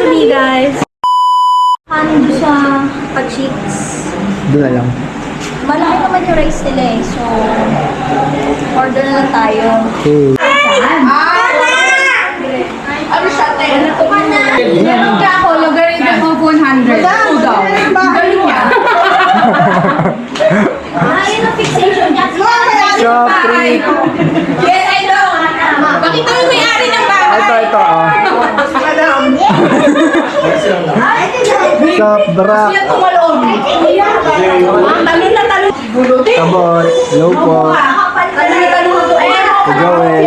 to me, guys. Ano siya? Pa-cheeks. Doon na lang. Malaki naman yung rice nila eh. So, order na lang tayo. Okay. Ano siya, te? Meron ka ako, logarithm of 100. Ito daw. Galing niya. Ayun ang fixation niya. Shop 3. Yes, I know. Bakit mo may-ari ng bahay? Ito. Shop Bra. Sila tumalon. Talon na talon. Kabot. Hello po. Talon na talon. Joel.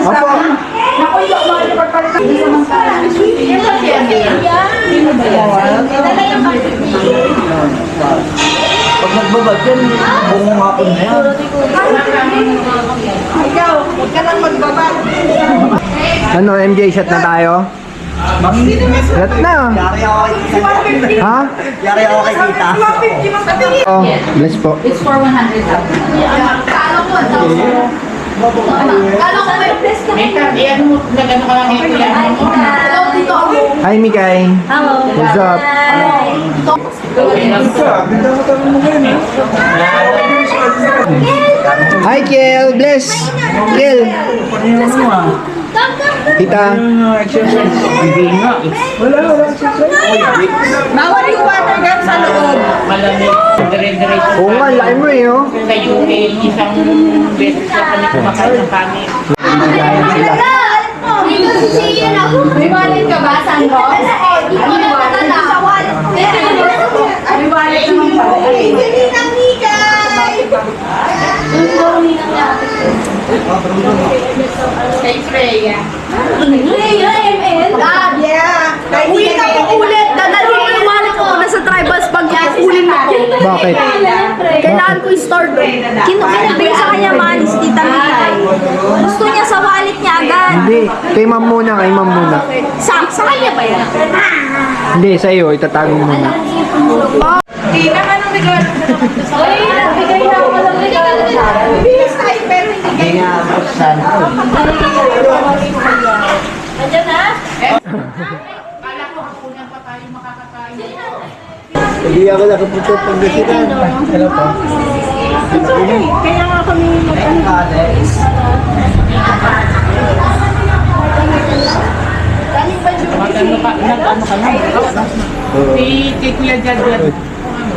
Opo. Pag nagbabad yan, buong hapon na yan. Ikaw, huwag ka lang magbabag. Ano, MJ, shot na tayo? Shot na. Yari ako kay Tita. Ha? Yari ako kay Tita. Oh, bless po. It's for 100,000. Kala ko, kala ko may bless ka. Iyan mo, nagano ka lang yung kuya mo. Hello, dito ako. Hi, Mikay. Hello. What's up? Hi, Kel. Bless. Kel. Tita. Bawal yung water gun sa loob. Malamig, dire-diretso. Oo nga, laki mo eh, oh. Kayo isang beses na kami kumakain ng kanin. Dito si Sian ako. May wallet ka ba, Sandro? Dito na natala. Sa wallet ko. May wallet naman pala. Hindi nang higay. Kay Freya. Freya, ML? Yeah. Ulit ako ulit. Dadalhin ko yung wallet ko nasa tribals pag ulin mo. Bakit? Kailangan ko i-store doon. Kinubigay sa kanya man si Tita Mikay. Gusto niya sa wallet niya agad. Hindi. Kay ma'am muna, kay ma'am muna. Sa kanya ba yan? Hindi, sa'yo. Itatago mo muna. Hindi naman ang regalo na naman ito sa kanya. Nagbigay na ako ng regalo. Bibilis tayo pero hindi Hindi nga ako sa Nandiyan na? Kala ko hapunan pa tayo makakakain. Hindi ako nakapunta Pangasinan. Hello po. Kaya nga kami Alex. Magano ka, nag-ano ka na? Si Kuya Jadwal.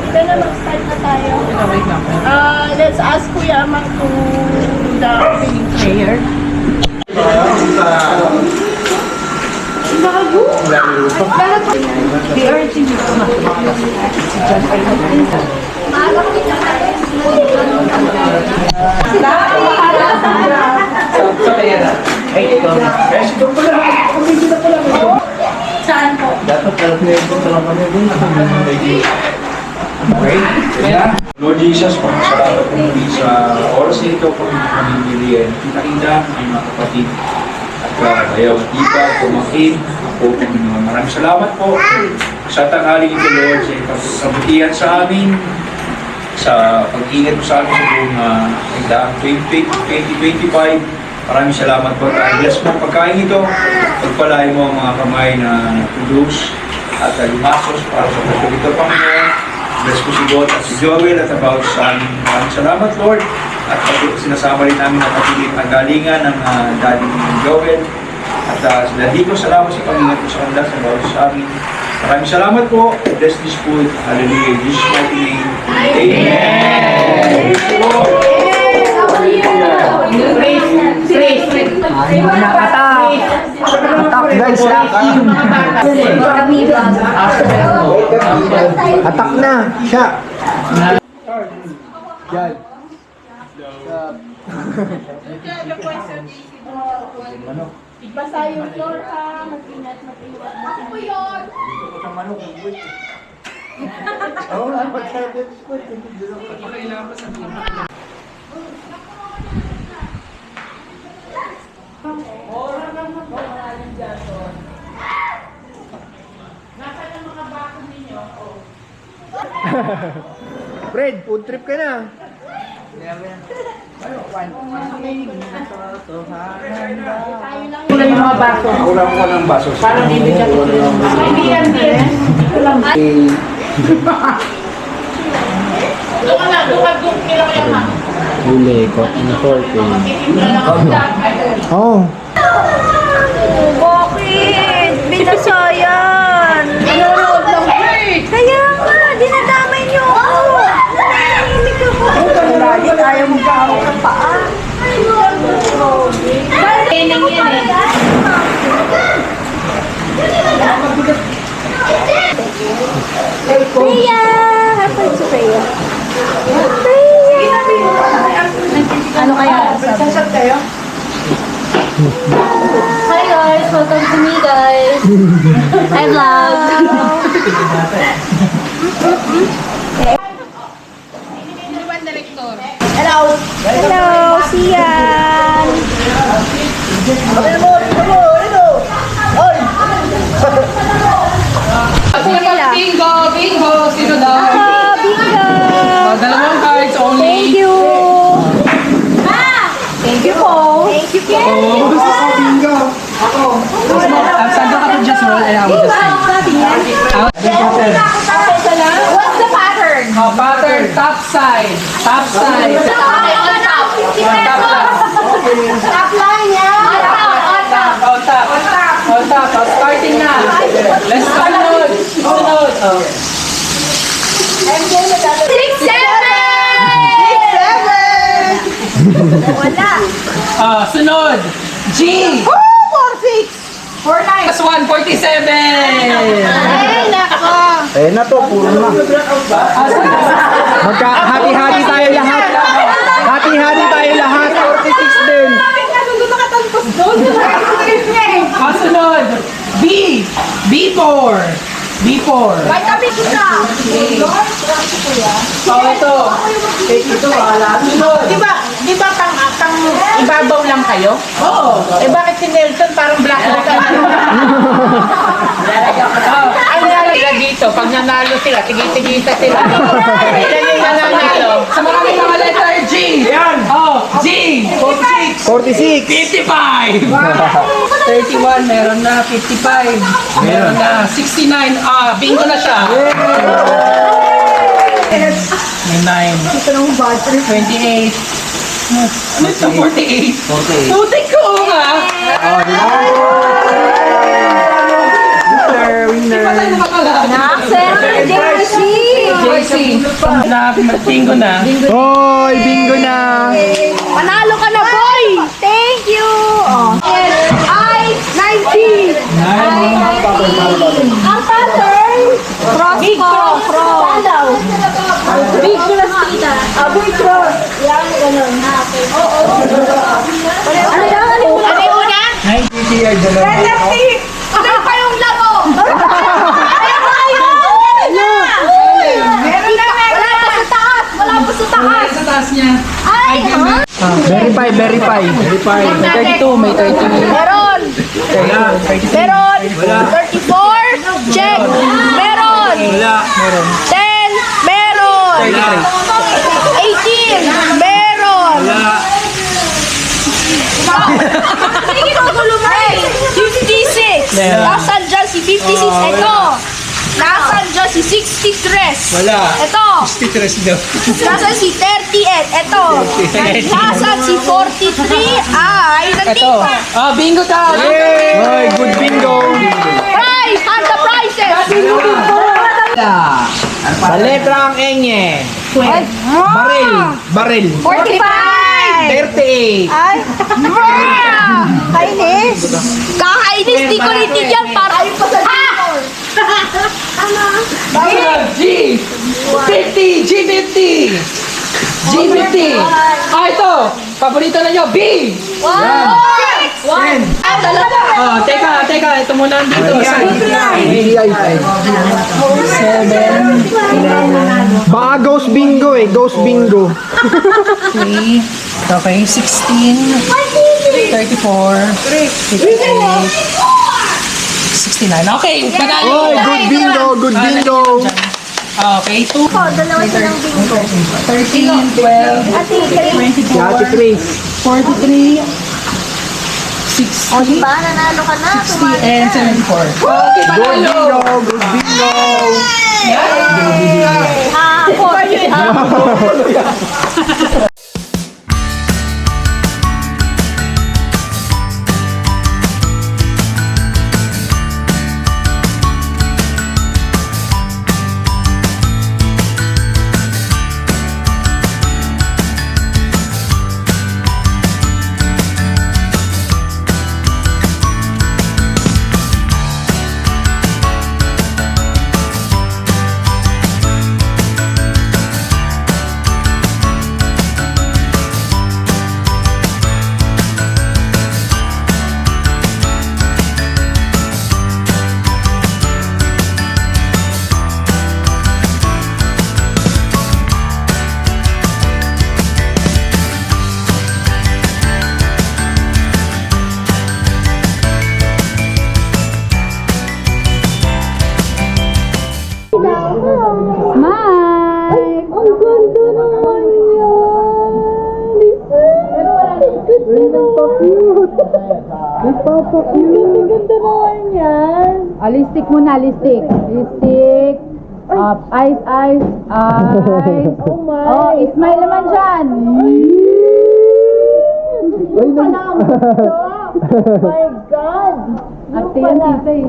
Kaya mag-start na tayo. Wait lang. Let's ask Kuya Amang to the opening prayer. The urging you to Saan po? Dapat kalkulate lang kami dun. Lord Jesus, salamat po muli sa oras na ito po kami binigyan. Kita-kita ang mga kapatid at ayaw at iba, kumakin, ako, maraming salamat po sa tanghaling ito, Lord, sa kabutihan sa amin, sa pag-ingat mo sa amin sa buong 2025. Maraming salamat po at bless mo ang pagkain ito, pagpalain mo ang mga kamay na produce at lumasos para sa pagkain ito, Panginoon. Bless ko si God at si Joel at about sa amin. Maraming salamat, Lord. At sinasama rin namin na kapilit ng galingan ng daddy ni Joel. At dahil ko salamat sa Panginoon ko sa kanila sa bawat sa amin. Maraming salamat po. Bless this food. Hallelujah. In Jesus' mighty name. Amen. Atak, guys. Atak na. Siya. Yan. Basta yung floor ha. Mag-ingat. Ako po yun. Fred, food trip ka na. Kulang yung mga baso. Kulang ko ng baso. Parang ibig ka hindi yan din. Doon kila ko yan, ha? Huli ko. Ano 14. Oh. Bakit? Binasayan. Nanonood lang po eh. Kaya nga, dinadamay niyo ako. Nananahimik ako. Lagi ayaw mo ka ako sa paa. Training yan eh. Freya! High five si Freya. Ano kaya? Sasat kayo? Hi guys! Welcome to me guys! I vlog! Hello! Hello! Sian! Bingo! Bingo! Sino daw? Ah, bingo! Dalawang cards only. Thank you! Thank you po! Thank you po! Saan ka to just roll? I will just What's the pattern? pattern, top side. Top side. Top line yan! On top. On top. Starting na. Let's sunod. Sunod. Oh. 6, 7! Wala! Sunod. G. 4, 9! Plus 1, 47. Ay, nako! Eh na to, puro na. Hati-hati tayo lahat. Hati-hati tayo lahat. 46 din. Sunod. B. B4. B4. May kami kita! Oh, ito. Take ito, wala. Sunod. Di ba pang ibabaw lang kayo? Oo. Eh bakit si Nelson parang black na Ang nalaga dito, pag nanalo sila, tigisa sila. Yan yung nanalo. Sa mga may mga letter G. Yan. Oh, G. 46. 46. 55. 31, meron na. 55. Meron na. 69. Bingo na siya. May 9. 28. Ano ito? 48. Putik ko nga. Winner. Patay na pala. Nakasel! Jersey! JC. Bingo na. Hoy, bingo na. Panalo ka na, boy! Thank you! Oh. I, 19! Ang pattern, cross ko, cross. Big cross kita. Big cross. Yan, ganun. Ano yan? Ano una? 90 dalawa. Ano pa yung laro? Ayaw pa kayo! Meron na! Wala pa sa taas! Wala pa sa taas! Sa taas niya. Ay, ha? Verify. May 32. May 32. Meron! Meron! 34! Check! Meron! 10! Meron! 18! Meron! Sige, nagulo mo eh! 56! Nasaan dyan si 56? Ito! Nasaan dyan si 63? Wala. Ito! 63 daw. Nasaan si 38? Ito! Nasaan si 43? Ay, nandito! Bingo daw. Hoy, good bingo. Prize! And the prizes! Sa letrang enye. Baril. 45! 38. Ay! Kainis! Kakainis! Di ko rin para ayun pa sa junior! G. 50. G50. G50. Ito. Paborito na nyo. B. 1! Dalawa! Teka. Ito muna dito. Baka ghost bingo eh. Ghost bingo. 3. Okay. 16. 34. 68. 69. Okay. Panalo. Hoy, good bingo. Good bingo. Okay, 2. Dalawa silang bingo. 13, 12, Ate, Si Ate 24, Chris. 43, 60, O, diba? Nanalo ka na. 60, and 74. Okay, Good panalo! bingo! Good bingo! Hapon. Alistik muna, alistik. Alistik. Eyes, eyes. Oh my. Oh, smile naman dyan. My God. Ate yan, tita eh.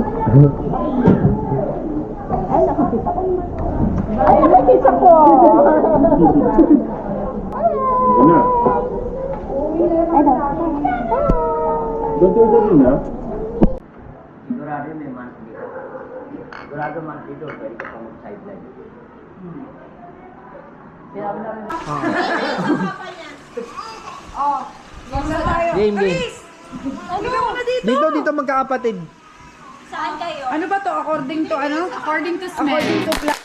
Ay, nakakita ko. Sigurado may man dito. Sigurado man dito, pwede ka pang sideline. Game, game. Dito magkakapatid. Saan kayo? Ano ba to? According to ano? According to Smell. According to